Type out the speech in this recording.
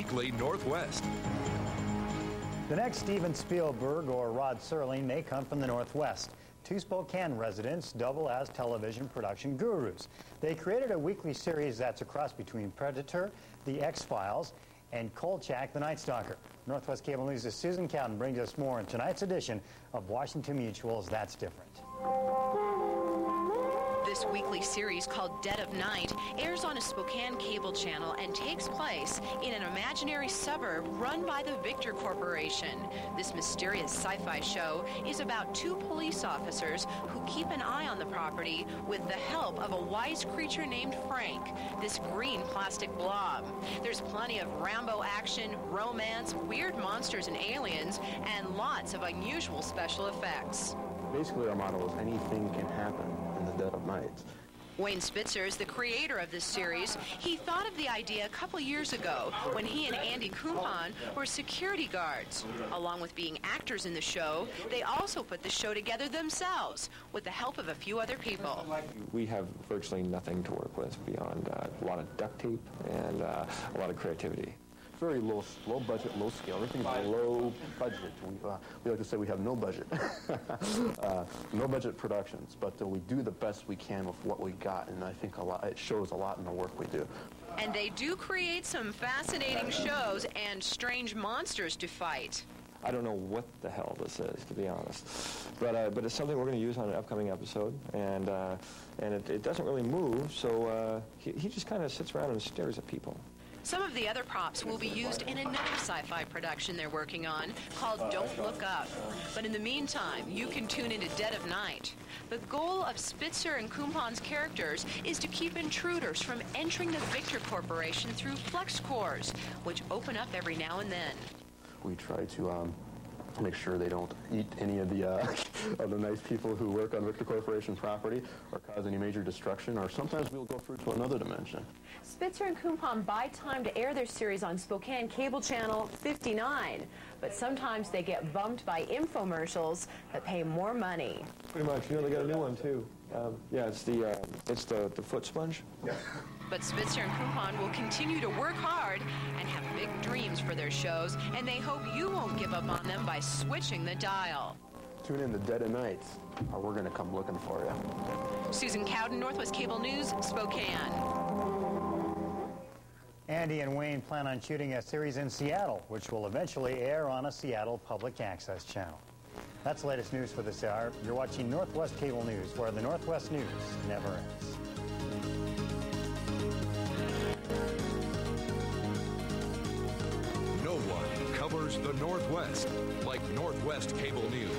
Weekly Northwest. The next Steven Spielberg or Rod Serling may come from the Northwest. Two Spokane residents double as television production gurus. They created a weekly series that's a cross between Predator, The X-Files, and Kolchak, the Night Stalker. Northwest Cable News' Susan Cowden brings us more in tonight's edition of Washington Mutual's That's Different. This weekly series, called Dead of Night, airs on a Spokane cable channel and takes place in an imaginary suburb run by the Victor Corporation. This mysterious sci-fi show is about two police officers who keep an eye on the property with the help of a wise creature named Frank, this green plastic blob. There's plenty of Rambo action, romance, weird monsters and aliens, and lots of unusual special effects. Basically, our motto is anything can happen in the dead of night. Wayne Spitzer is the creator of this series. He thought of the idea a couple years ago when he and Andy Kumpon were security guards. Along with being actors in the show, they also put the show together themselves with the help of a few other people. We have virtually nothing to work with beyond a lot of duct tape and a lot of creativity. Very low budget, low scale. Everything's low budget. We like to say we have no budget. No budget productions, but we do the best we can with what we got, and I think it shows a lot in the work we do. And they do create some fascinating shows and strange monsters to fight. I don't know what the hell this is, to be honest, but it's something we're going to use on an upcoming episode, and it doesn't really move, so he just kind of sits around and stares at people. Some of the other props will be used in another sci-fi production they're working on called Don't Look Up. But in the meantime, you can tune into Dead of Night. The goal of Spitzer and Kumpon's characters is to keep intruders from entering the Victor Corporation through flex cores, which open up every now and then. We try to make sure they don't eat any of the nice people who work on Victor Corporation property or cause any major destruction, or sometimes we'll go through to another dimension. Spitzer and Kumpon buy time to air their series on Spokane Cable Channel 59, but sometimes they get bumped by infomercials that pay more money. Pretty much. You know, they got a new one, too. Yeah, it's the foot sponge. Yeah. But Spitzer and Kumpon will continue to work hard and have big dreams for their shows, and they hope you won't give up on them by switching the dial. Tune in to Dead of Night, or we're going to come looking for you. Susan Cowden, Northwest Cable News, Spokane. Andy and Wayne plan on shooting a series in Seattle, which will eventually air on a Seattle public access channel. That's the latest news for this hour. You're watching Northwest Cable News, where the Northwest news never ends. No one covers the Northwest like Northwest Cable News.